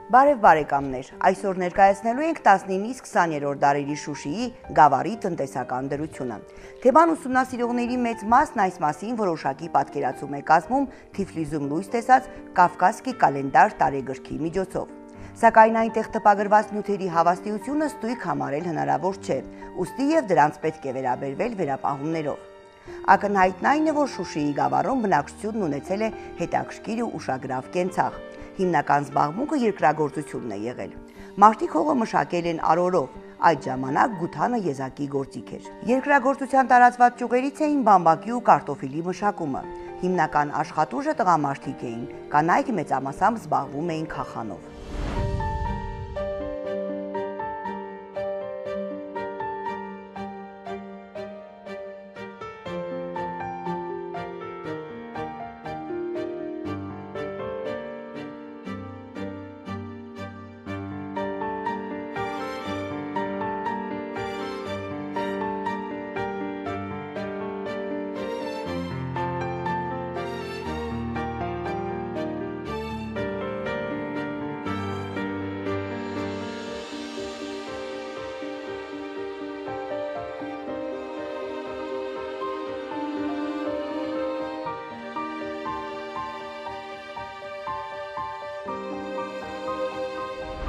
Բարև բարեկամներ, այսօր ներկայացնելու ենք 19-ից 20-րդ դարերի Շուշիի գավառի տնտեսական դրությունը։ Թեման ուսումնասիրողների մեծ մասն այս մասին որոշակի պատկերացում է կազմում Թիֆլիսում լույս տեսած Կավկասկի կալենդար տարեգրքի միջոցով։ Սակայն այնտեղ տպագրված նյութերի հավաստիությունը ստույգ համարել հնարավոր չէ, ուստի եւ դրանց պետք է վերաբերվել վերապահումներով։ Ակնհայտն այն է, որ Շուշիի գավառում բնակչությունն ունեցել է հետաքրքիր ու ուշագրավ կենցաղ։ Հիմնական զբաղմունքը երկրագործությունն է եղել։ Մարդիկ հողը մշակել են արորով, այդ ժամանակ գութանը եզակի գործիք էր։ Երկրագործության տարածված ճյուղերից էին բամբակի ու կարտոֆիլի մշակումը։ Հիմնական աշխատուժը տղամարդիկ էին, կանայք մեծամասամբ զբաղվում էին քախանով։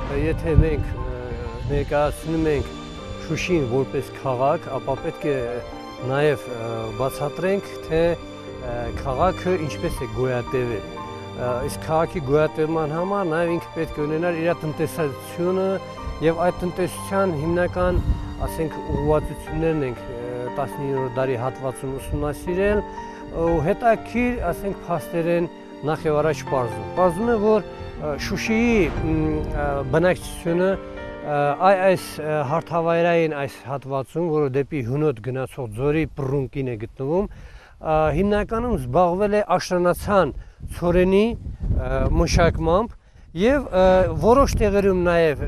Եթե մենք ներկայացնում ենք Շուշին որպես քաղաք, ապա պետք է նաև բացատրենք, թե քաղաքը ինչպես է գոյատևել։ Իսկ քաղաքի գոյատևման համար նաև ինքը պետք է ունենար իր տնտեսությունը եւ այդ տնտեսության հիմնական, ասենք, ուղղվածություններն ենք 19-րդ դարի հատվածում ուսումնասիրել ու հետաքրքիր, ասենք, փաստերեն նախ եւ առաջ պարզում է, որ Շուշիի բնակչությունը այս հարթավայրային այս հատվածում, որը դեպի հունոտ գնացող ձորի բռունկին է գտնվում, հիմնականում զբաղվել է աշտանացան ցորենի մշակմամբ եւ որոշ տեղերում նաեւ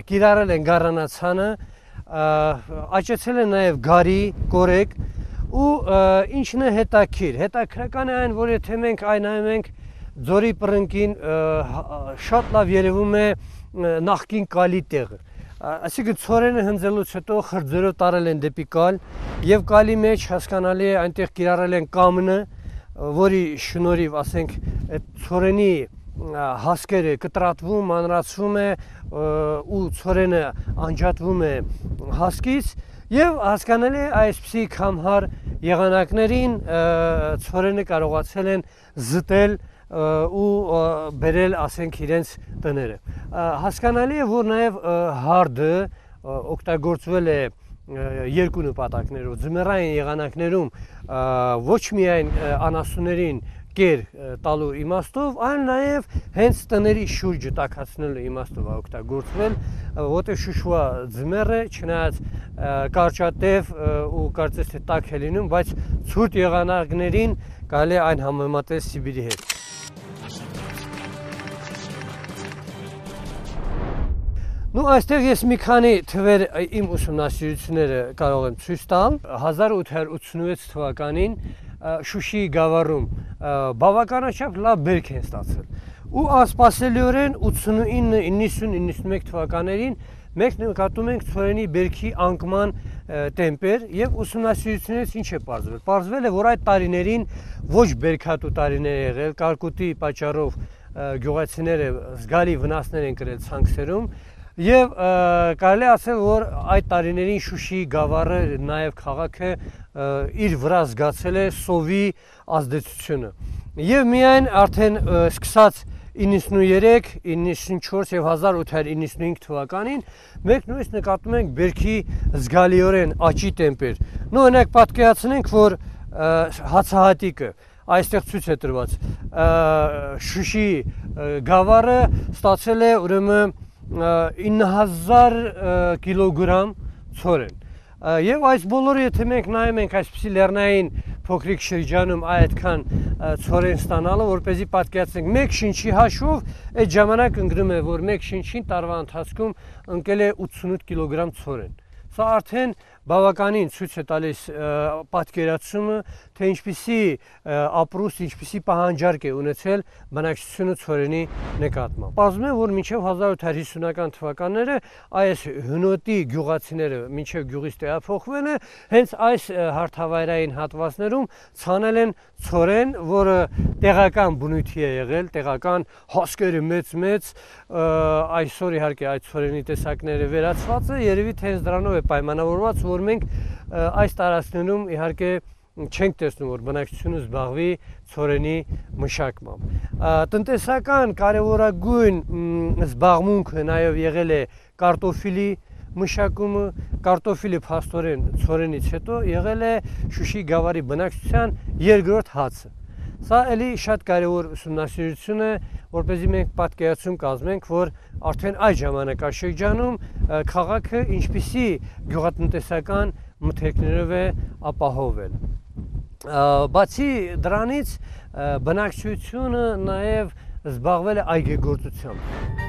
կիրառել են գառանացանը, աճեցել են նաեւ գարի, կորեկ ու ինչն է հետաքրքրական է այն, որ եթե մենք այն նայում ենք ձորի բռնկին շատ լավ երևում է նախկին կալի տեղը։ Այսինքն ցորենը հնձելուց հետո խրձերով տարել են դեպի կալ եւ կալի մեջ հասկանալի է այնտեղ կիրառել են կամնը, որի շնորհիվ, ասենք, այդ ցորենի հասկերը կտրատվում, մանրացվում է ու ցորենը անջատվում է հասկից եւ հասկանալի է այսպիսի կամհար եղանակներին ցորենը կարողացել են զտել ու բերել, ասենք, իրենց տները։ Հասկանալի է, որ նաև հարդը օգտագործվել է երկու նպատակներով։ Ձմեռային եղանակներում ոչ միայն անասուններին կեր տալու իմաստով, այլ նաև հենց տների շուրջը տաքացնելու իմաստով է օգտագործվել, որտեղ Շուշուա ձմեռը, չնայած կարճատև ու կարծես թե տաք է լինում, բայց ցուրտ եղանակներին կարելի է այն համեմատել Սիբիրի հետ։ Այստեղ ես մի քանի թվեր իմ ուսումնասիրությունները կարող եմ ցույց տալ։ 1886 թվականին Շուշիի գավառում բավականաչափ լավ բերք են ստացել։ Ու անսպասելիորեն 89-90-91 թվականներին մենք նկատում ենք ցորենի բերքի անկման տեմպեր եւ ուսումնասիրություններից ինչ է պարզվել։ Պարզվել է, որ այդ տարիներին ոչ բերքատու տարիներ եղել, կարկուտի պատճառով գյուղացիները զգալի վնասներ են կրել ցանքսերում եւ կարելի է ասել, որ այդ տարիներին Շուշիի գավառը նաեւ քաղաքը իր վրա զգացել է սովի ազդեցությունը։ Եվ միայն արդեն սկսած 93, 94 եւ 1895 թվականին մենք նույնիսկ նկատում ենք բերքի զգալիորեն աճի տեմպեր։ Օրինակ պատկերացնենք, որ հացահատիկը այստեղ ցույց է տրված։ Շուշիի գավառը ստացել է ուրեմն 9000 կիլոգրամ ցորեն։ Եվ այս բոլորը, եթե մենք նայում ենք այսպիսի լեռնային փոքրիկ շրջանում այդքան ցորեն ստանալը, որպեսզի պատկերացնենք մեկ շնչի հաշվով, այդ ժամանակ ընկնում է, որ մեկ շնչին տարվա ընթացքում ընկել է 88 կիլոգրամ ցորեն։ Սա արդեն բավականին ցույց է տալիս պատկերացումը, թե ինչպիսի ապրուստ, ինչպիսի պահանջարկ է ունեցել բնակչությունը ցորենի նկատմամբ։ Պարզվում է, որ մինչև 1850-ական թվականները այս հնոտի գյուղացիները մինչև գյուղից տեղափոխվելը հենց այս հարթավայրային հատվածներում ցանել են ցորեն, որը տեղական բնույթի է եղել, տեղական հասկերը մեծ, այսօր իհարկե այդ ցորենի տեսակները վերացված է, երևի թե հենց դրանով է պայմանավորված, որ մենք այս տարածքներում իհարկե չենք տեսնում, որ բնակչությունը զբաղվի ցորենի մշակմամբ։ Տնտեսական կարևորագույն զբաղմունքը նաև եղել է կարտոֆիլի մշակումը, կարտոֆիլի փաստորեն ցորենից հետո եղել է Շուշի գավառի բնակչության երկրորդ հացը։ Սա էլի շատ կարևոր ուսումնասիրություն է, որպեսզի մենք պատկերացում կազմենք, որ արդեն այդ ժամանակաշրջանում քաղաքը ինչպիսի գյուղատնտեսական մթերքներով է ապահովել։ Բացի դրանից բնակչությունը նաև զբաղվել է այգեգործությամբ։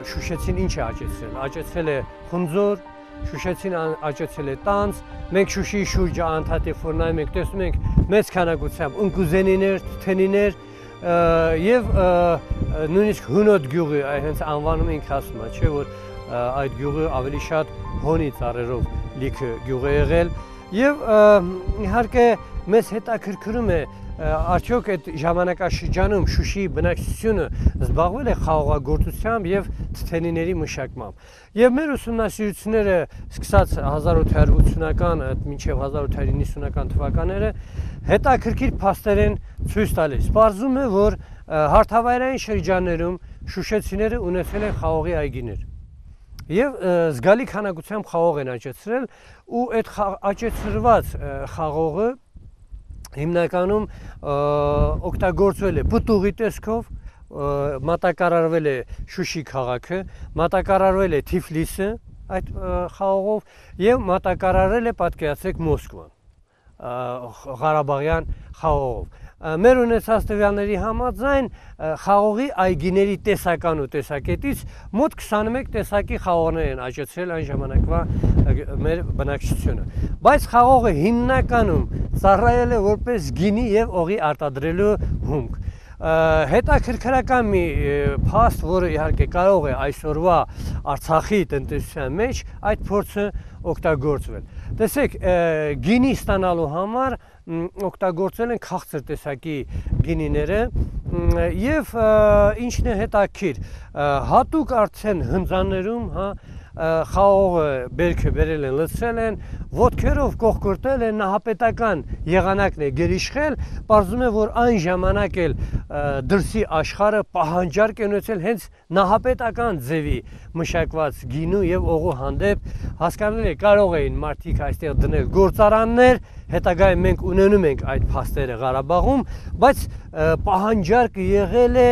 Շուշեցին ինչ է աճեցրել։ Աճեցրել է խնձոր, Շուշեցին աճեցրել է տանձ, մենք Շուշիի շուրջը անդադար ֆորնայում ենք, տեսնում ենք մեծ քանակությամբ ընկուզենիներ, թթենիներ եւ նույնիսկ հունոտ գյուղի, հենց անվանումը ինքը ասում է, չէ՞ որ այդ գյուղը ավելի շատ հոնի ծառերով լիքը գյուղ է եղել եւ իհարկե մեզ հետաքրքրում է արդյոք այդ ժամանակաշրջանում Շուշիի բնակչությունը զբաղվել է խաղողագործությամբ եւ թթենիների մշակմամբ։ Եվ մեր ուսումնասիրությունները սկսած 1880-ական մինչև 1890-ական թվականները հետաքրքիր փաստեր են ցույց տալիս։ Պարզվում է, որ հարթավայրային շրջաններում շուշեցիները ունեցել են խաղողի այգիներ։ Եվ զգալի քանակությամբ խաղող են աճեցրել ու այդ աճեցրված խաղողը հիմնականում օգտագործվել է պտուղի տեսքով, մատակարարվել է Շուշի քաղաքը, մատակարարվել է Թիֆլիսը այդ խաղողով եւ մատակարարել է, պատկերացրեք, Մոսկվան Ղարաբաղյան խաղողով։ Մեր ունեցած տվյալների համաձայն խաղողի այգիների տեսական ու տեսակետից մոտ 21 տեսակի խաղողներ են աճեցրել այն ժամանակվա մեր բնակչությունը։ Բայց խաղողը հիմնականում ծառայել է որպես գինի եւ օղի արտադրելու հումք։ Հետաքրքրական մի փաստ, որը իհարկե կարող է այսօրվա Արցախի տնտեսության մեջ այդ փորձը օգտագործվել։ Տեսեք, գինի ստանալու համար օգտագործել են քաղցր տեսակի գինիները եւ ինչն է հետաքրքիր, հատուկ արդեն հնձաններում, խաղողը բերքը բերել են, լցրել են, ոտքերով կողքորտել են, նահապետական եղանակն է գերիշխել, պարզվում է, որ այն ժամանակ էլ դրսի աշխարհը պահանջարկ է ունեցել հենց նահապետական ձևի մշակված գինու եւ օղու հանդեպ, հասկանալի է, կարող էին մարդիկ այստեղ դնել գործարաններ, հետագայում մենք ունենում ենք այդ փաստերը Ղարաբաղում, բայց պահանջարկը եղել է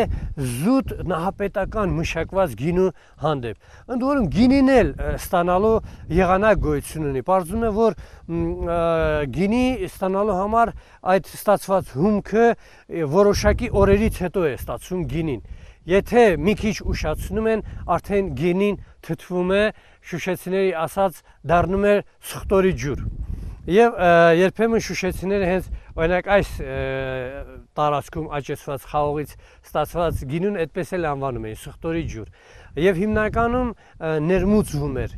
զուտ նահապետական մշակված գինու հանդեպ։ Ընդ որում գինին էլ ստանալու եղանակ գոյություն ունի։ Պարզվում է, որ գինի ստանալու համար այդ ստացված հումքը որոշակի օրերից հետո է ստացվում գինին։ Եթե մի քիչ ուշացնում են, արդեն գինին թթվում է, շուշեցիների ասած դառնում է սխտորի ջուր։ Եվ երբեմն շուշեցիները հենց օրինակ այս տարածքում աճեցված խաղողից ստացված գինուն այդպես էլ անվանում էին սխտորի ջուր։ Եվ հիմնականում ներմուծվում էր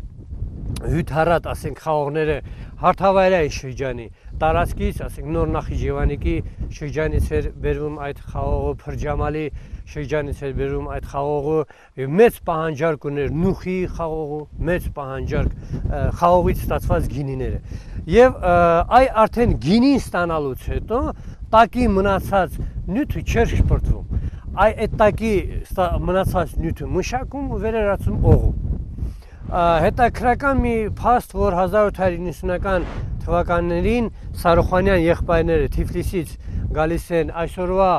հյութառատ, ասենք, խաղողները հարթավայրային շրջանի տարածքից, ասենք, Նոր Նախիջևանիկի շրջանից էր բերվում այդ խաղողը, Փրջամալի շրջանից էր բերվում այդ խաղողը, մեծ պահանջարկ ուներ նուխի խաղողը, մեծ պահանջարկ խաղողից ստացված գինիները։ Եվ այ արդեն գինին ստանալուց հետո տակի մնացած նյութը չէր շպրտվում։ այդ տակի մնացած նյութը մշակում ու վերերացում օղում։ Հետաքրական մի փաստ, որ 1890-ական թվականներին Սարոխանյան եղբայրները Թիֆլիսից գալիս են այսօրվա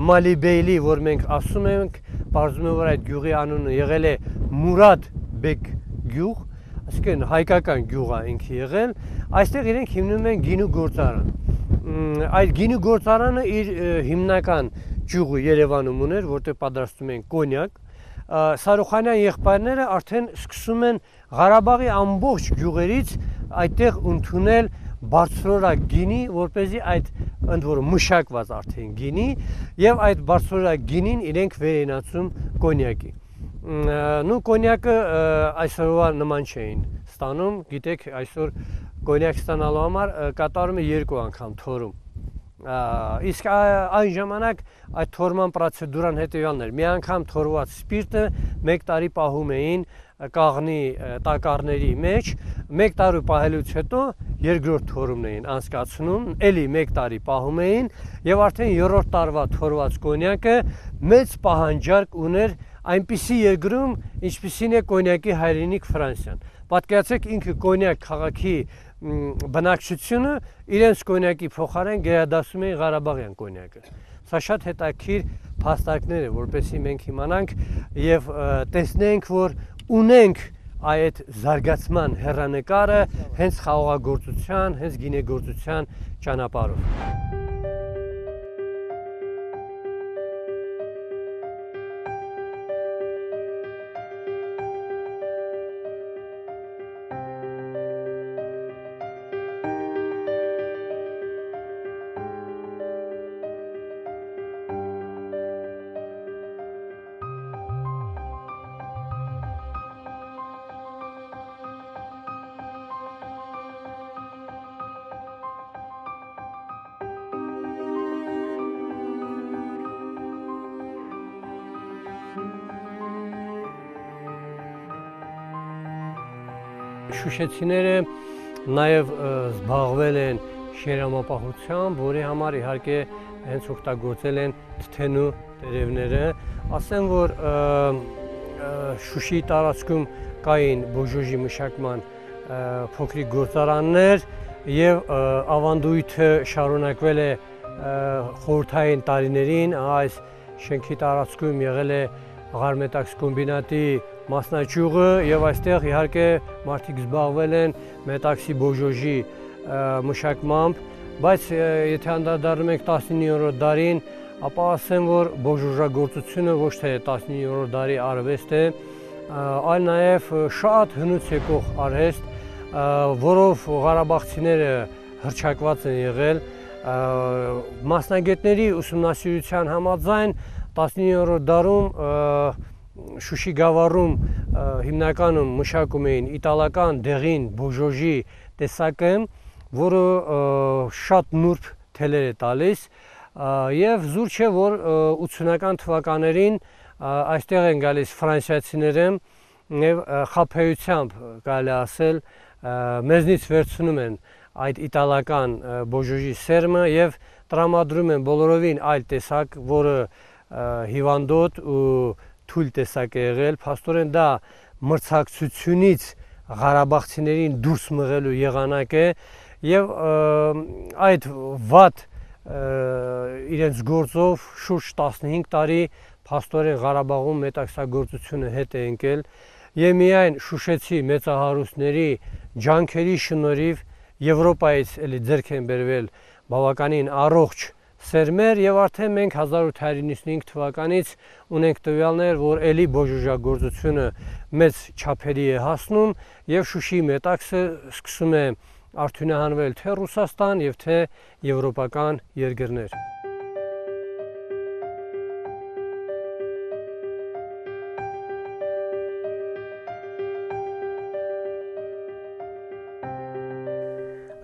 Մալիբեյլի, որ մենք ասում ենք, բարձում է, որ այդ գյուղի անունը եղել է Մուրադ Բեկ գյուղ, այսինքն հայկական գյուղ է ինքը եղել, այստեղ իրենք հիմնում են գինու գործարան։ Այդ գինու գործարանը իր հիմնական ճյուղը Երևանում ուներ, որտեղ պատրաստում են կոնյակ։ Սարոխանյան եղբայրները արդեն սկսում են Ղարաբաղի ամբողջ գյուղերից այդտեղ ընդունել բարձրորակ գինի, որպեսզի այդ ընդ որում մշակված արդեն գինի եւ այդ բարձրորակ գինին իրենք վերենացում կոնյակի։ Նու կոնյակը այսօրվա նման չէին ստանում, գիտեք, այսօր կոնյակ ստանալու համար կատարում է 2 անգամ թորում։ Իսկ այն ժամանակ այդ թորման պրոցեդուրան հետևյալն էր։ Մի անգամ թորված սպիրտը 1 տարի պահում էին կաղնի տակառների մեջ, 1 տարի պահելուց հետո երկրորդ թորումն էին անցկացնում, էլի 1 տարի պահում էին եւ արդեն 3-րդ տարվա թորված կոնյակը մեծ պահանջարկ ուներ այնպիսի երկրում, ինչպիսին է կոնյակի հայրենիք Ֆրանսիան։ Պատկերացրեք, ինքը կոնյակ քաղաքի բնակչությունը իրենց կոնյակի փոխարեն գերադասում էին Ղարաբաղյան կոնյակը։ Սա շատ հետաքրքիր փաստարկներ է, որպեսզի մենք իմանանք եւ տեսնենք, որ ունենք այդ զարգացման հեռանկարը հենց խաղողագործության, հենց գինեգործության ճանապարհով։ Շուշեցիները նաև զբաղվել են շերամապահությամբ, որի համար իհարկե հենց օգտագործել են թթենու տերևները։ Ասեմ, որ Շուշիի տարածքում կային բոժոժի մշակման փոքրիկ գործարաններ եւ ավանդույթը շարունակվել է խորհրդային տարիներին, այս շենքի տարածքում եղել է Ղարմետաքս կոմբինատի մասնաճյուղը եւ այստեղ իհարկե մարդիկ զբաղվել են մետաքսի բոժոժի մշակմամբ, բայց եթե անդրադառնում ենք 19-րդ դարին, ապա ասեմ, որ բոժոժագործությունը ոչ թե 19-րդ դարի արվեստ է, այլ նաեւ շատ հնուց եկող արհեստ, որով ղարաբաղցիները հռչակված են եղել, մասնագետների ուսումնասիրության համաձայն 19-րդ դարում Շուշի գավառում հիմնականում մշակում էին իտալական դեղին բոժոժի տեսակը, որը շատ նուրբ թելեր է տալիս եւ զուր չէ, որ 80-ական թվականներին այստեղ են գալիս ֆրանսիացիները եւ խաբեությամբ կարելի ասել մեզնից վերցնում են այդ իտալական բոժոժի սերմը եւ տրամադրում են բոլորովին այլ տեսակ, որը հիվանդոտ ու թույլ տեսակ է եղել, փաստորեն դա մրցակցությունից ղարաբաղցիներին դուրս մղելու եղանակ է եւ այդ վատ իրենց գործով շուրջ 15 տարի փաստորեն Ղարաբաղում մետաքսագործությունը հետ է ընկել եւ միայն շուշեցի մեծահարուստների ջանքերի շնորհիվ Եվրոպայից էլի ձեռք են բերվել բավականին առողջ սերմեր եւ արդեն մենք 1895 թվականից ունենք տվյալներ, որ էլի բոժոժագործությունը մեծ չափերի է հասնում եւ Շուշիի մետաքսը սկսում է արդյունահանվել թե Ռուսաստան եւ թե եվրոպական երկրներ։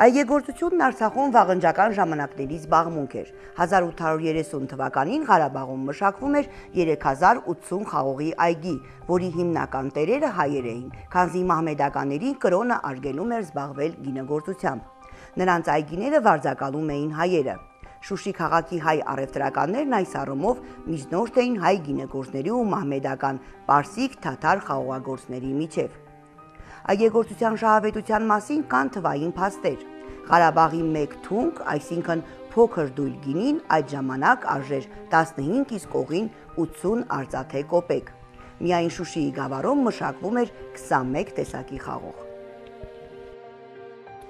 Այգեգործությունն Արցախում վաղնջական ժամանակների զբաղմունք էր։ 1830 թվականին Ղարաբաղում մշակվում էր 3080 խաղողի այգի, որի հիմնական տերերը հայեր էին, քանզի մահմեդականների կրոնը արգելում էր զբաղվել գինեգործությամբ։ Նրանց այգիները վարձակալում էին հայերը։ Շուշի քաղաքի հայ առևտրականներն այս առումով միջնորդ էին հայ գինեգործների ու մահմեդական պարսիկ թաթար խաղողագործների միջև։ Այգեգործության շահավետության մասին կան թվային փաստեր։ Ղարաբաղի 1 թունկ, այսինքն փոքր դույլ գինին այդ ժամանակ արժեր 15 իսկ օղին 80 արծաթե կոպեկ։ Միայն Շուշիի գավառում մշակվում էր 21 տեսակի խաղող։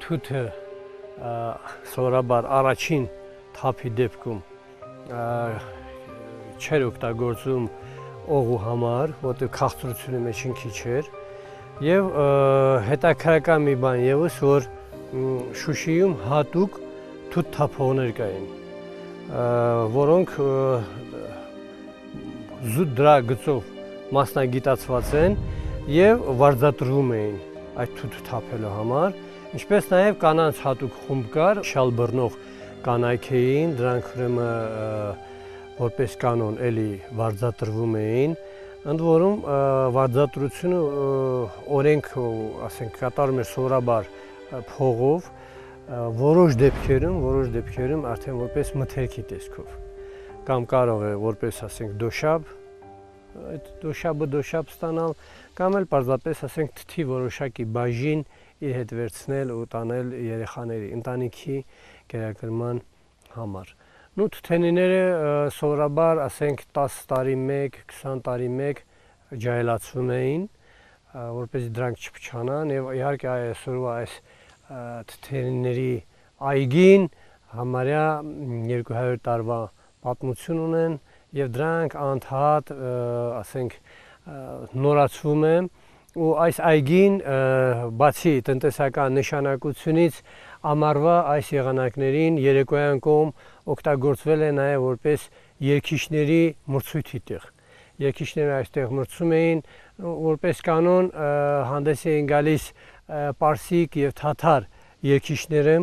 Թութը սովորաբար առաջին թափի դեպքում չէր օգտագործում օղու համար, որտեղ քաղցրությունը մեջին քիչ էր, եւ հետաքրական մի բան եւս, որ Շուշիում հատուկ թութ թափողներ կային, որոնք զուտ դրա գծով մասնագիտացված են եւ վարձատրվում էին այդ թութը թափելու համար, ինչպես նաեւ կանանց հատուկ խումբ կար, շալ բռնող կանայք էին, դրանք ուրեմն որպես կանոն էլի վարձատրվում էին, ընդ որում վարձատրությունը օրենք, ասենք, կատարում էր սովորաբար փողով, որոշ դեպքերում արդեն որպես մթերքի տեսքով, կամ կարող է որպես, ասենք, դոշաբ, այդ դոշաբ ստանալ, կամ էլ պարզապես, ասենք, թթի որոշակի բաժին իր հետ վերցնել ու տանել երեխաների ընտանիքի կերակրման համար։ Նու թթենիները սովորաբար, ասենք, 10 տարի մեկ, 20 տարի մեկ ջահելացվում էին, որպեսզի դրանք չփչանան, եւ իհարկե այսօրվա այս թթենիների այգին համարյա 200 տարվա պատմություն ունեն եւ դրանք անդհատ, ասենք, նորացվում են ու այս այգին բացի տնտեսական նշանակությունից ամառվա այս եղանակներին երեկոյան կողմ օգտագործվել է նաև որպես երգիչների մրցույթի տեղ։ Երգիչները այստեղ մրցում էին, որպես կանոն հանդես էին գալիս պարսիկ եւ թաթար երգիչները,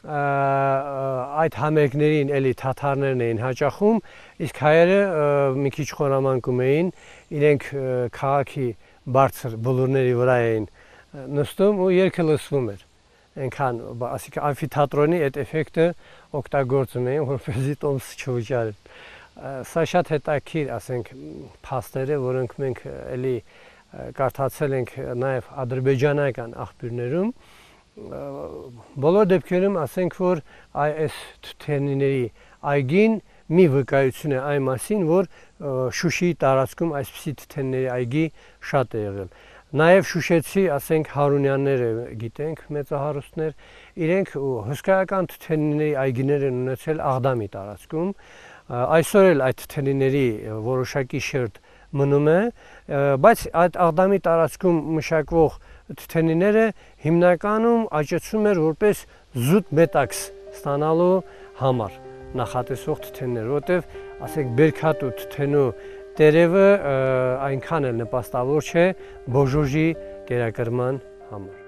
այդ համերգներին էլի թաթարներն էին հաճախում, իսկ հայերը մի քիչ խորամանկում էին, իրենք քաղաքի բարձր բլուրների վրա էին նստում ու երգը լսվում էր։ Այնքան, ասիկ ամֆիթատրոնի այդ էֆեկտը օգտագործում էին, որպեսզի տոմսը չվճարեն։ Սա շատ հետաքրքիր, ասենք, փաստեր է, որոնք մենք էլի կարդացել ենք նաև ադրբեջանական աղբյուրներում։ Բոլոր դեպքերում ասենք, որ այս թթենիների այգին մի վկայություն է այն մասին, որ Շուշիի տարածքում այսպիսի թթենիների այգի շատ է եղել։ Նաև շուշեցի, ասենք, Հարունյանները գիտենք, մեծահարուստներ, իրենք հսկայական թթենիների այգիներ են ունեցել Աղդամի տարածքում, այսօր էլ այդ թթենիների որոշակի շերտ մնում է, բայց այդ Աղդամի տարածքում մշակվող թթենիները հիմնականում աճեցում էր որպես զուտ մետաքս ստանալու համար նախատեսող թթեններ, որտեղ, ասենք, բերքատու թթենու տերևը այնքան էլ նպաստավոր չէ բոժոժի կերակրման համար։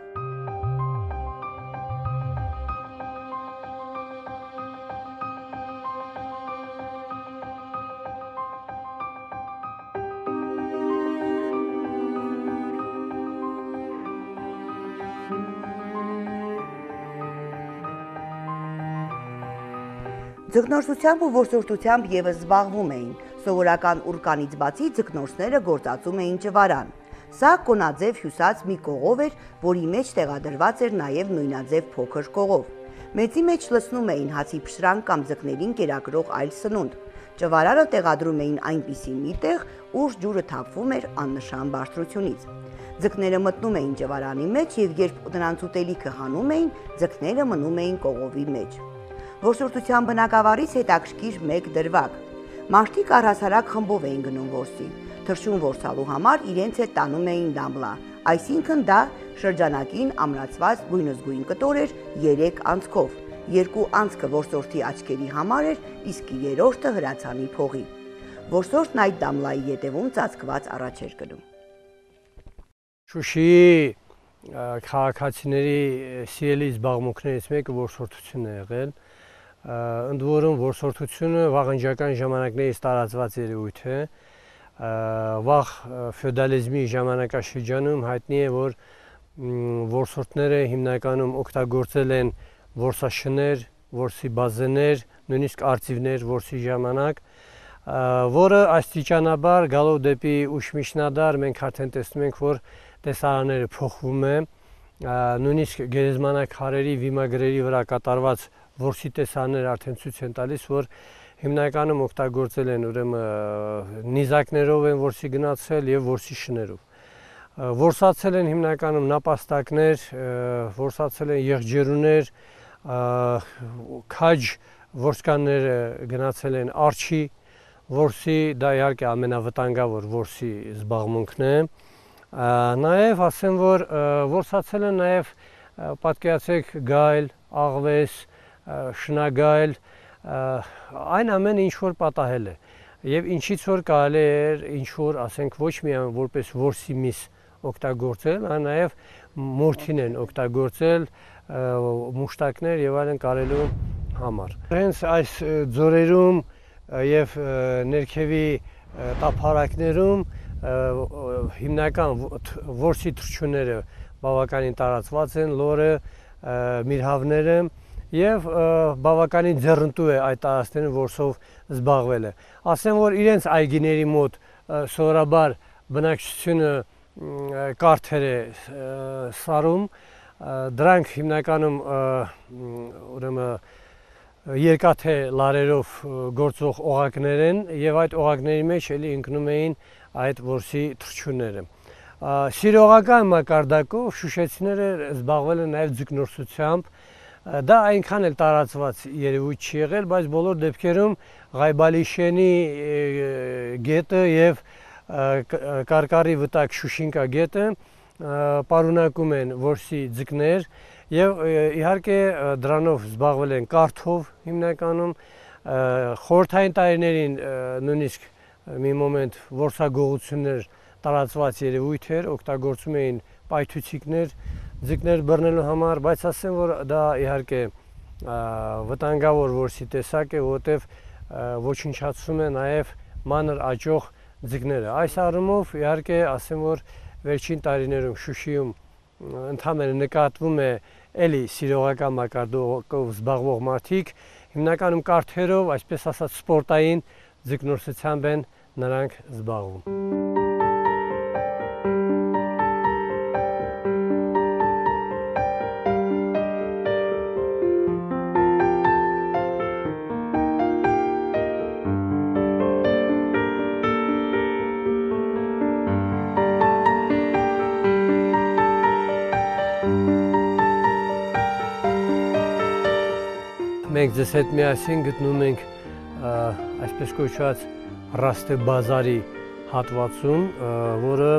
Ձկնորսությամբ ու որսորդությամբ ևս զբաղվում էին, սովորական ուրկանից բացի ձկնորսները գործածում էին ճվարան։ Սա կոնաձև հյուսած մի կողով էր, որի մեջ տեղադրված էր նաև նույնաձև փոքր կողով։ Մեծի մեջ լցնում էին հացի փշրանք կամ ձկներին կերակրող այլ սնունդ։ Ճվարանը տեղադրում էին այնպիսի մի տեղ, ուր ջուրը թափվում էր աննշան բարձրությունից։ Ձկները մտնում էին ճվարանի մեջ եւ երբ նրանց ուտելիքը հանում էին, ձկները մնում էին կողովի մեջ։ Որսորդության բնակավարից հետաքրքիր մեկ դրվագ։ Մարդիկ առհասարակ խմբով էին գնում որսի։ Թռչուն որսալու համար իրենց հետ տանում էին դամլա, այսինքն դա շրջանակին ամրացված գույնզգույն կտոր էր 3 անցքով։ 2 անցքը որսորդի աչքերի համար էր, իսկ 3-րդը հրացանի փողի։ Որսորդն այդ դամլայի ետևում ծածկված առաջ էր գնում։ Շուշիի քաղաքացիների սիրելի զբաղմունքներից մեկը որսորդությունն է եղել։ Ընդ որում որսորդությունը վաղնջական ժամանակներից տարածված երևույթ է, վաղ ֆեոդալիզմի ժամանակաշրջանում հայտնի է, որ որսորդները հիմնականում օգտագործել են որսաշներ, որսի բազեներ, նույնիսկ արծիվներ որսի ժամանակ, որը աստիճանաբար գալով դեպի ուշմիշնադար մենք արդեն տեսնում ենք, որ տեսարանները փոխվում է, նույնիսկ գերեզմանակարերի վիմագրերի վրա կատարված որսի տեսարանները արդեն ցույց են տալիս, որ հիմնականում օգտագործել են ուրեմն նիզակներով են որսի գնացել եւ որսի շներով։ Որսացել են հիմնականում նապաստակներ, որսացել են եղջերուներ, քաջ որսկանները գնացել են արջի որսի, դա իհարկե ամենավտանգավոր որսի զբաղմունքն է։ Նաև ասեմ, որ որսացել են նաև պատկերացրեք գայլ, աղվես, շնագայլ, այն ամենը ինչ որ պատահել է եւ ինչից որ կարելի էր ինչ որ ասենք ոչ միայն որպես որսի միս օգտագործել, այլ նաև մորթին են օգտագործել մուշտակներ եւ այլն կարելու համար։ Հենց այս ձորերում եւ ներքևի տափարակներում հիմնական որսի թռչունները բավականին տարածված են, լորը, միրհավները եւ բավականին ձեռնտու է այդ տարածքներում որսով զբաղվելը։ Ասեմ, որ իրենց այգիների մոտ սովորաբար բնակչությունը կարթեր է սարում, դրանք հիմնականում ուրեմն երկաթե լարերով գործող օղակներ են եւ այդ օղակների մեջ էլի ընկնում էին այդ որսի թռչունները։ Սիրողական մակարդակով շուշեցիները զբաղվել են նաև ձկնորսությամբ, դա այնքան էլ տարածված երևույթ չի եղել, բայց բոլոր դեպքերում Ղայբալիշենի գետը եւ Կարկարի վտակ Շուշինկա գետը պարունակում են որսի ձկներ եւ իհարկե դրանով զբաղվել են կարթով հիմնականում, խորհրդային տարիներին նույնիսկ մի մոմենտ որսագողություններ տարածված երևույթ էր, օգտագործում էին պայթուցիկներ, ձկներ բռնելու համար, բայց ասեմ, որ դա իհարկե վտանգավոր որսի տեսակ է, որտեղ ոչնչացում է նաև մանր աճող ձկները։ Այս առումով իհարկե ասեմ, որ վերջին տարիներում Շուշիում ընդհանրապես նկատվում է էլի սիրողական մակարդակով զբաղվող մարդիկ, հիմնականում կարթերով, այսպես ասած սպորտային ձկնորսությամբ են նրանք զբաղվում։ Մենք ձեզ հետ միասին գտնում ենք այսպես կոչված Ռաստե բազարի հատվածում, որը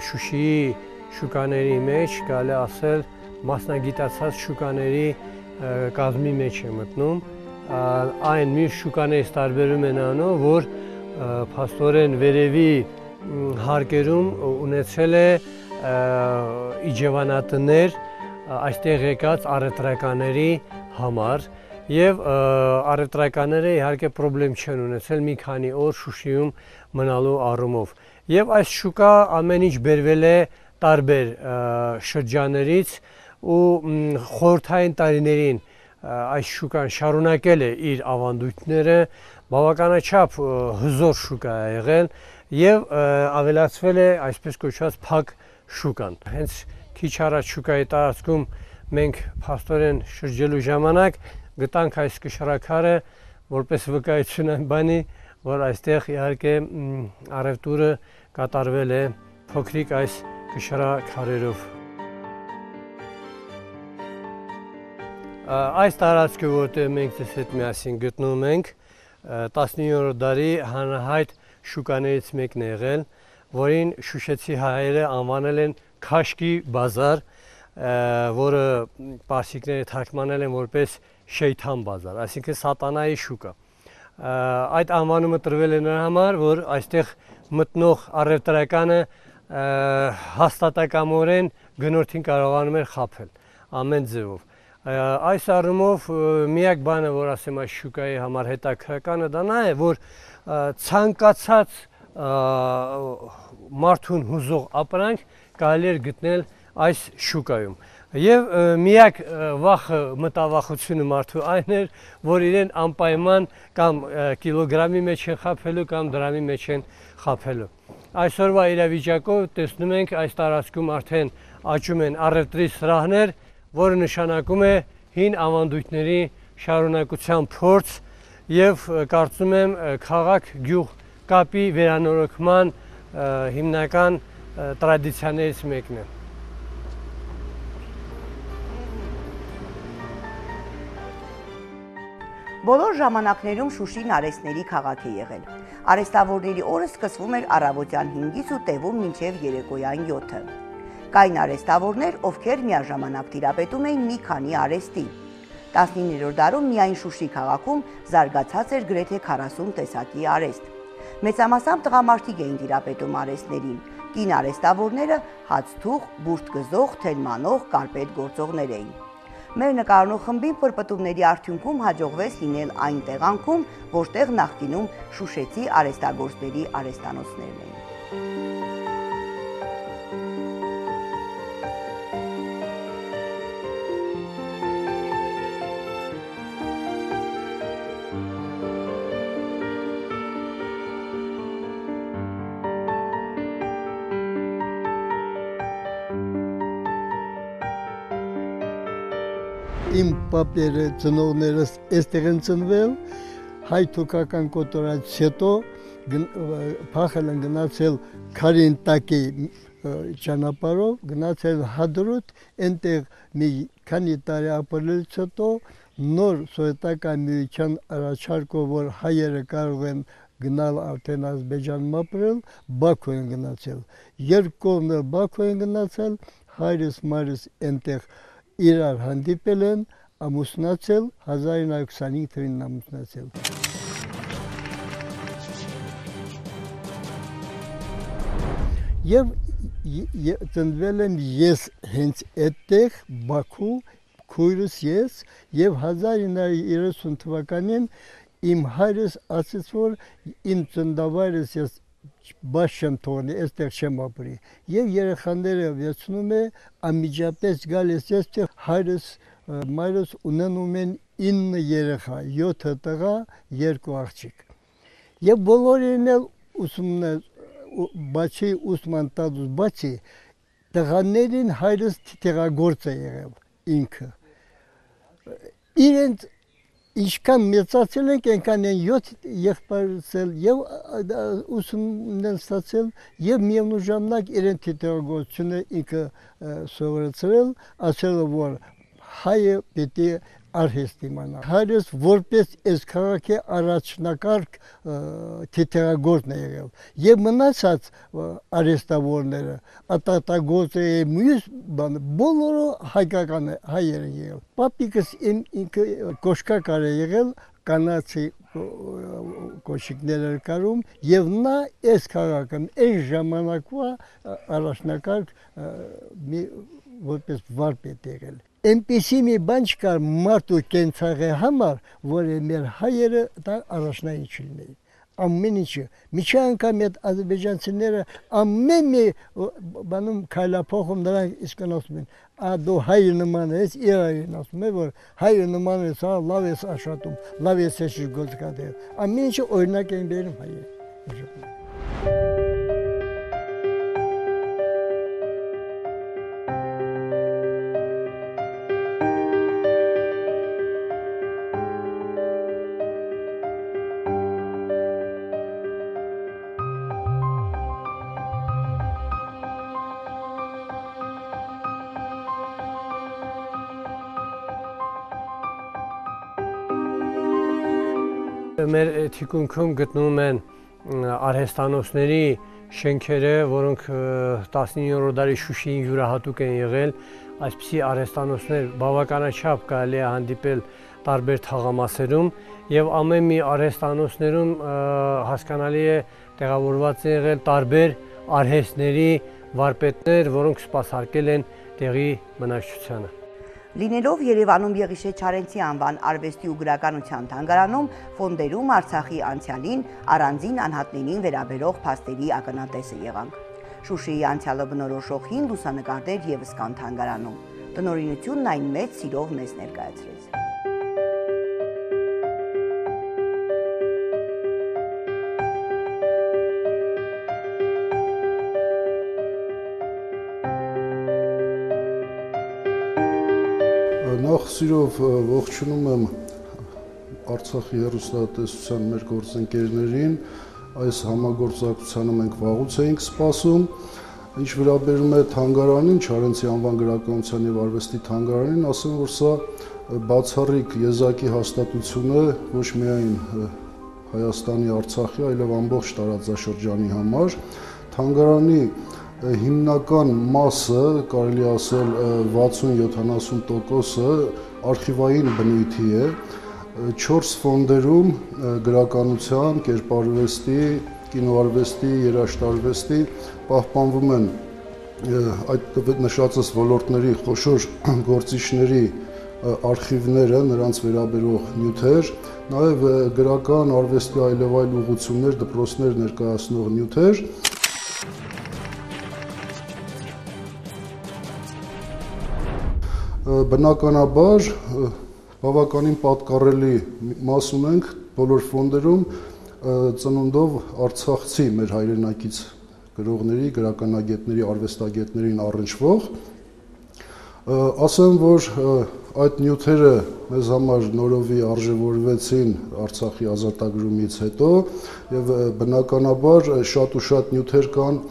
Շուշիի շուկաների մեջ կարելի ասել մասնագիտացած շուկաների կազմի մեջ է մտնում։ Այն մյուս շուկաներից տարբերում է նրանով, որ փաստորեն վերևի հարկերում ունեցել է իջևանատներ այստեղ եկած առևտրականների համար եւ առևտրականները իհարկե խնդրեմ չեն ունեցել մի քանի օր Շուշիում մնալու առումով եւ այս շուկա ամեն ինչ բերվել է տարբեր շրջաններից ու խորհրդային տարիներին այս շուկան շարունակել է իր ավանդույթները, բավականաչափ հզոր շուկա է եղել եւ ավելացվել է այսպես կոչված փակ շուկան։ Հենց քիչ առաջ շուկայի տարածքում մենք փաստորեն շրջելու ժամանակ գտանք այս կշռաքարը որպես վկայություն այն բանի, որ այստեղ իհարկե առևտուրը կատարվել է փոքրիկ այս կշռաքարերով։ Այս տարածքը, որտեղ մենք ձեզ հետ միասին գտնվում ենք, 19-րդ դարի հանրահայտ շուկաներից մեկն է եղել, որին շուշեցի հայերը անվանել են Քաշկի բազար, որը պարսիկները թարգմանել են որպես Շեյթան բազար, այսինքն սատանայի շուկա։ Այդ անվանումը տրվել է նրա համար, որ այստեղ մտնող առևտրականը հաստատակամորեն գնորդին կարողանում էր խաբել ամեն ձևով։ Այս առումով միակ բանը, որ ասեմ այս շուկայի համար հետաքրքրականը դա նա է, որ ցանկացած մարդուն հուզող ապրանք կարելի էր գտնել այս շուկայում։ Եվ միակ մտավախությունը մարդու այն էր, որ իրեն անպայման կամ կիլոգրամի մեջ են խաբելու կամ դրամի մեջ են խաբելու։ Այսօրվա իրավիճակով տեսնում ենք այս տարածքում արդեն աճում են առևտրի սրահներ, որը նշանակում է հին ավանդույթների շարունակության փորձ եւ կարծում եմ քաղաք-գյուղ կապի վերանորոգման հիմնական տրադիցիաներից մեկն է։ Բոլոր ժամանակներում Շուշին արհեստների քաղաք է եղել։ Արհեստավորների օրը սկսվում էր առավոտյան 5-ից ու տևում մինչև երեկոյան 7-ը։ Կային արհեստավորներ, ովքեր միաժամանակ տիրապետում էին մի քանի արհեստի։ 19-րդ դարում միայն Շուշի քաղաքում զարգացած էր գրեթե 40 տեսակի արհեստ։ Մեծամասամբ տղամարդիկ էին տիրապետում արհեստներին։ Կին արհեստավորները հացթուղ, բուրդ գզող, թելմանող, կարպետ գործողներ էին։ Մեր նկարնող խմբին պրպտումների արդյունքում հաջողվեց լինել այն տեղանքում, որտեղ նախկինում շուշեցի արհեստագործների արհեստանոցներն էին։ Իմ պապերը ծնողներս այստեղ են ծնվել, հայ-թուրքական կոտորած հետո փախել են գնացել Քարինտակի ճանապարհով, գնացել Հադրութ, այնտեղ մի քանի տարի ապրելուց հետո նոր սովետական միության առաջարկով, որ հայերը կարող են գնալ արդեն Ադրբեջանում ապրել, Բաքու են գնացել։ Երկու կողմն էլ Բաքու են գնացել, հայրս մայրս այնտեղ իրար հանդիպել են, ամուսնացել, 1925 թվականին ամուսնացել։ Եվ ծնվել եմ ես հենց այդտեղ Բաքու, քույրս ես, եւ 1930 թվականին իմ հայրս ասաց, որ իմ ծննդավայրս ես բաց չեմ թողնի, այստեղ չեմ ապրի։ Եվ երեխաները վերցնում է անմիջապես գալիս այստեղ, հայրս մայրս ունենում են 9 երեխա, 7 տղա, 2 աղջիկ։ Եվ բոլորին էլ բացի ուսման տալուց բացի տղաներին հայրս թիթեղագործ է եղել ինքը։ Իրենց ինչքան մեծացել ենք, այնքան են 7 եղբայրացել եւ ուսումն են ստացել եւ միևնույն ժամանակ իրեն թիթեղագործությունը ինքը սովորեցրել, ասել որ հայը պիտի արհեստ իմանա։ Հայրս որպես այս քաղաքի առաջնակարգ թիթեղագործն է եղել եւ մնացած արհեստավորները, ատատագործը, մյուս բանը բոլորը հայկական հայեր են եղել։ Պապիկս ինքը կոշկակար է եղել, կանացի կոշիկներ էր կարում եւ նա այս քաղաքը այն ժամանակվա առաջնակարգ որպես վարպետ եղել։ Այնպիսի մի բան չկար մարդու կենցաղի համար, որ մեր հայերը դա առաջնային չլինեին։ Ամեն ինչը, միջի անգամ այդ ադրբեջանցիները ամեն մի բանում քայլափոխում նրանք իսկն ասում են, դու հայը նման ես, իրարին ասում է, որ հայը նման ես, լավ ես աշխատում, լավ ես գործ կատարել։ Ամեն ինչը օրինակ են բերում հայերը։ Մեր թիկունքում գտնվում են արհեստանոցների շենքերը, որոնք 19-րդ դարի Շուշիին յուրահատուկ են եղել, այսպիսի արհեստանոցներ բավականաչափ կարելի է հանդիպել տարբեր թաղամասերում եւ ամեն մի արհեստանոցներում հասկանալի է տեղավորված են եղել տարբեր արհեստների վարպետներ, որոնք սպասարկել են տեղի բնակչությանը։ Լինելով Երևանում Եղիշե Չարենցի անվան արվեստի ու գրականության թանգարանում, ֆոնդերում Արցախի անցյալին, առանձին անհատներին վերաբերող փաստերի ակնատեսը եղանք։ Շուշիի անցյալը բնորոշող հին լուսանկարներ ևս կան թանգարանում։ Տնօրինությունն այն մեծ սիրով մեզ ներկայացրեց։ Նախ սիրով ողջունում եմ Արցախի հեռուստատեսության մեր գործընկերներին, այս համագործակցությանը մենք վաղուց էինք սպասում, ինչ վերաբերում է թանգարանին, Չարենցի անվան գրականության եւ արվեստի թանգարանին, ասեմ, որ սա բացառիկ եզակի հաստատություն է ոչ միայն Հայաստանի, Արցախի, այլև ամբողջ տարածաշրջանի համար։ Թանգարանի հիմնական մասը, կարելի ասել 60-70%-ը արխիվային բնույթի է, 4 ֆոնդերում գրականության, կերպարվեստի, կինոարվեստի, երաժշտարվեստի պահպանվում են այդ նշածս ոլորտների խոշոր գործիչների արխիվները, նրանց վերաբերող նյութեր, նաև գրական արվեստի այլև այլ ուղղություններ, դպրոցներ ներկայացնող նյութեր։ Բնականաբար բավականին պատկառելի մաս ունենք բոլոր ֆոնդերում ծնունդով արցախցի մեր հայրենակից գրողների, գրականագետների, արվեստագետներին առնչվող։ Ասեմ, որ այդ նյութերը մեզ համար նորովի արժևորվեցին Արցախի ազատագրումից հետո եւ բնականաբար շատ ու շատ նյութեր կան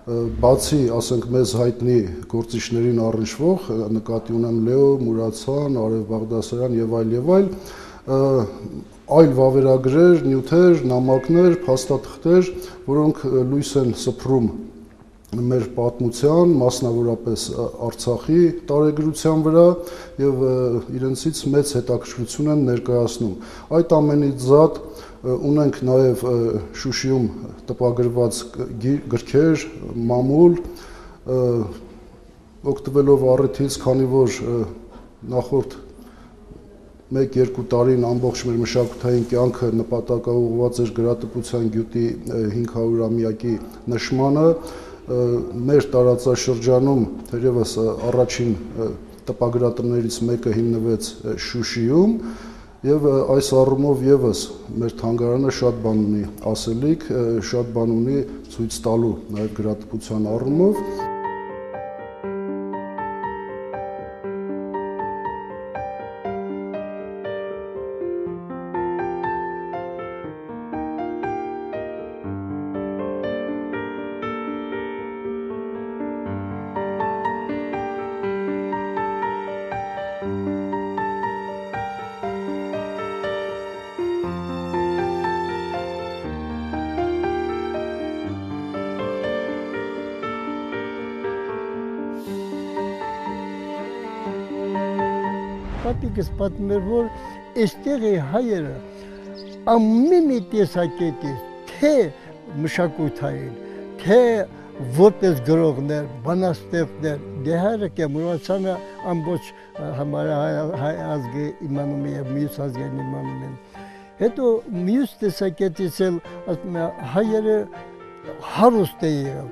բացի, ասենք, մեզ հայտնի գործիչներին առնչվող, նկատի ունեմ Լեո Մուրացյան, Արև Բաղդասարյան եւ այլ, այլ վավերագրեր, նյութեր, նամակներ, փաստաթղթեր, որոնք լույս են սփռում մեր պատմության, մասնավորապես Արցախի տարեգրության վրա եւ իրենցից մեծ հետաքրքրություն են ներկայացնում։ Այդ ամենից զատ ունենք նաև Շուշիում տպագրված գրքեր, մամուլ, օգտվելով առիթից, քանի որ նախորդ 1-2 տարին ամբողջ մեր մշակութային կյանքը նպատակաուղղված էր գրատպության գյուտի 500-ամյակի նշմանը, մեր տարածաշրջանում թերևս առաջին տպագրատներից մեկը հիմնվեց Շուշիում, եւ այս առումով եւս մեր թանգարանը շատ բան ունի ասելիք, շատ բան ունի ցույց տալու նաեւ գրատպության առումով։ Պատիկս պատմեր, որ այստեղ է հայերը ամեն մի տեսակետից, թե մշակութային, թե որպես գրողներ, բանաստեղծներ, դե հայրը Մուրացյանը ամբողջ հայ ազգը իմանում է եւ մյուս ազգերն իմանում են։ Հետո մյուս տեսակետից էլ հայերը հարուստ է եղել։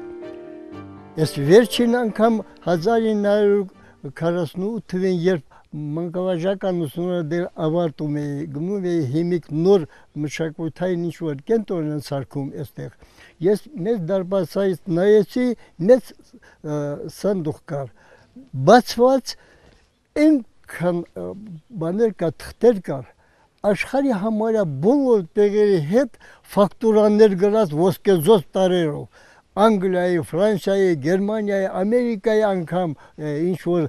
Ես վերջին անգամ 1948 թվականին, երբ մանկավարժական ուսումնարանը դեռ ավարտում էի, գնում էի հիմիկ նոր մշակութային ինչ-որ կենտրոն են սարքում այստեղ։ Ես մեծ դարպասից նայեցի, մեծ սանդուղք կար, բացված այնքան բաներ կա, թղթեր կար, աշխարհի համարյա բոլոր տեղերի հետ ֆակտուրաներ գրած ոսկեզօծ տարերով, Անգլիայի, Ֆրանսիայի, Գերմանիայի, Ամերիկայի անգամ ինչ-որ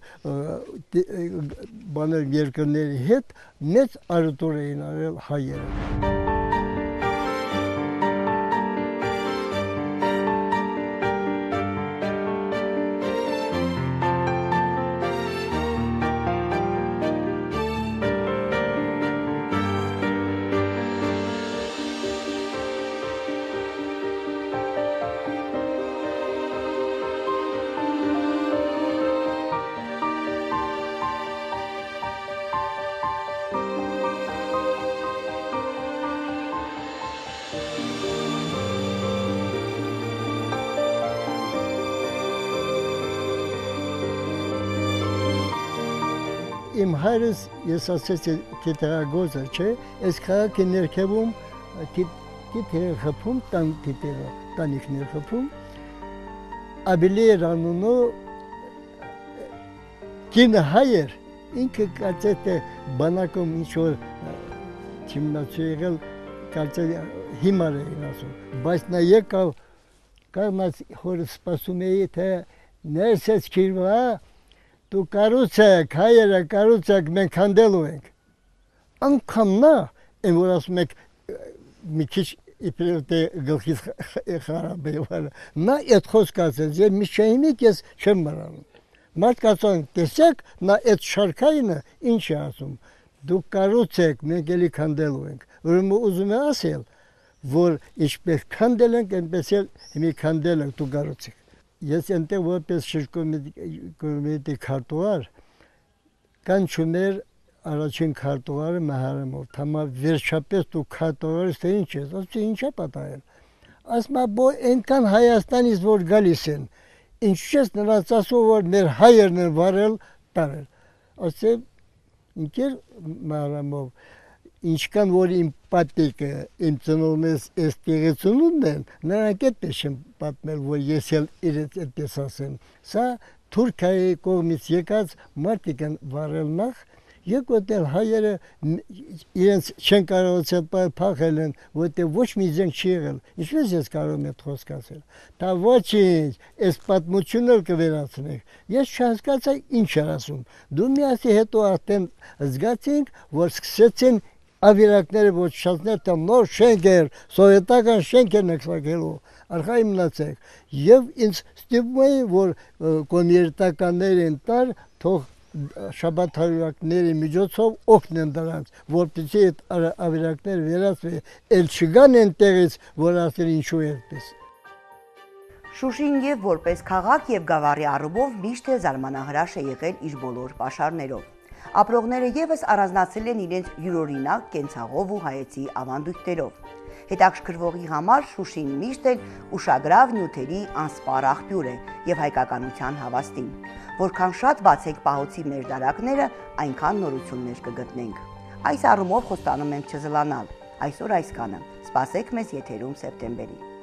բաներ երկրների հետ մեծ արժույթ էին արել հայերը։ իմ հայրս, ես ասեցի թիթեղագոզը, չէ, այս քաղաքի ներքևում թիթերը խփում, տանիքներ խփում, ավելի էր անունով կինը հայ էր, ինքը կարծես թե բանակում ինչ-որ չիմնացու եղել, կարծես հիմար էին ասում, բայց նա եկավ, կարմած հորը սպասում էի, թե ներսեց քիրվա, դու կարուցեք, հայերը կարուցեք, մենք հանդելու ենք։ Անգամ նա, են որ ասում եք, մի քիչ իբրև թե գլխից խարաբ է վարը, նա այդ խոսք ասեց, և մի շայինիկ ես չեմ մրանում։ Մարդ կասան, տեսեք, նա այդ շարքայինը ինչ է ասում, դու կարուցեք, մենք էլի հանդելու ենք, ուրեմն ուզում է ասել, որ ինչպես քանդել ենք, այնպես էլ մի քանդել ենք, դու կարուցեք։ Ես այնտեղ որպես շրջկոմիտեի քարտուղար կանչում էր առաջին քարտուղարը Մահարամով, թամա վերջապես դու քարտուղարից թե ինչ ես, ասում ինչ է պատահել։ Ասում այնքան Հայաստանից որ գալիս են, ինչ ես նրանց ասում որ մեր հայերն են վարել տարել։ Ասեմ ինքեր Մահարամով, ինչքան որ իմ պատիկը, իմ ծնողներս այս տեղեցունումն են, նրանք այդպես չեն պատմել, որ ես էլ իրենց այդպես ասեմ։ Սա Թուրքիայի կողմից եկած մարդիկ են վարել նախ, երկրորդ էլ հայերը իրենց չեն կարողացել փախել են, որտեղ ոչ մի զենք չի եղել։ Ինչպես ես կարող եմ այդ խոսք ասել։ Դա ոչինչ, այս պատմությունն էլ կվերացնենք։ Ես չհասկացա ինչ էր ասում։ Դու միասի հետո արդեն զգացինք, որ սկսեցին ավիրակները ոչնչացնել, թե նոր շենքեր, սովետական շենքեր նկատելու, արխայի մնացեք։ Եվ ինձ ստիպում էին, որ կոմերտականներին տար, թող շաբաթարյակների միջոցով օգնեն դրանց, որպեսզի այդ ավիրակները վերածվի, էլ չգան այնտեղից, որ ասել ինչու է այդպես։ Շուշին եւ որպես քաղաք եւ գավառի առումով միշտ է զարմանահրաշ է եղել իր բոլոր պաշարներով։ Ապրողները եւս առանձնացել են իրենց յուրօրինակ կենցաղով ու հայեցի ավանդույթներով։ Հետաքրքրվողի համար Շուշին միշտ էլ ուշագրավ նյութերի անսպառ աղբյուր է եւ հայկականության հավաստին։ Որքան շատ բացեք պահոցի ներդարակները, այնքան նորություններ կգտնենք։ Այս առումով խոստանում ենք չզլանալ։ Այսօր այսքանը։ Սպասեք մեզ եթերում սեպտեմբերի։